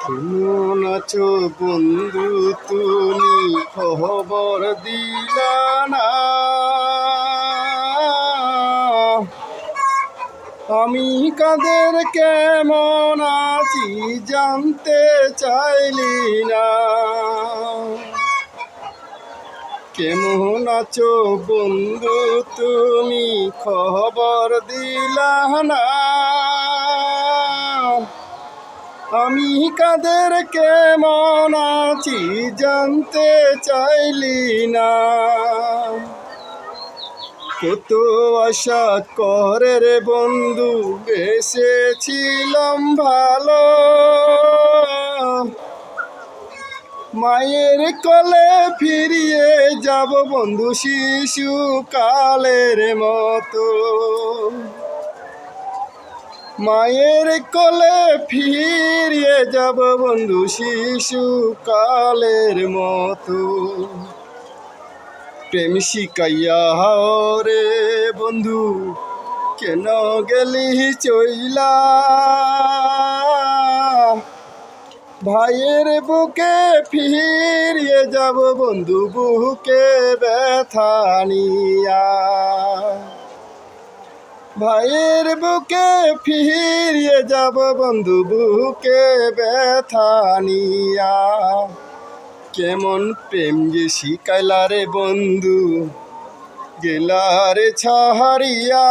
কেমন আছো বন্ধু তুমি খবর দিলা না? আমি কাদের কেমন আছি জানতে চাইলি না? কেমন আছো বন্ধু তুমি খবর দিলা না? আমি কাদের কেমন আছি জানতে চাইলি না? কত আশা করে রে বন্ধু বেসেছিলাম ভালো, মায়ের কোলে ফিরিয়ে যাব বন্ধু শিশু কালের মতো। মায়ের কোলে ফিরিয়ে যাব বন্ধু শিশু কালের মতো। প্রেম শিকাইয়া রে বন্ধু কেন গেলি চইলা? ভাইয়ের বুকে ফিরিয়ে যাব বন্ধু বুকে ব্যথা নিয়া। ভাইয়ের বুকে ফিরিয়ে যাব বন্ধু বুকে ব্যথা নিয়া। কেমন প্রেম যে শিকাইলা রে বন্ধু গেলারে ছাড়িয়া।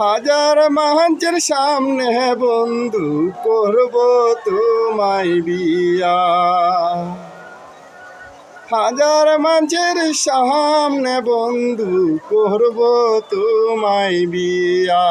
হাজার মানুষের সামনে বন্ধু করব তোমায় বিয়া। হাজার মানুষের সামনে বন্ধু করব তোমায় বিয়া।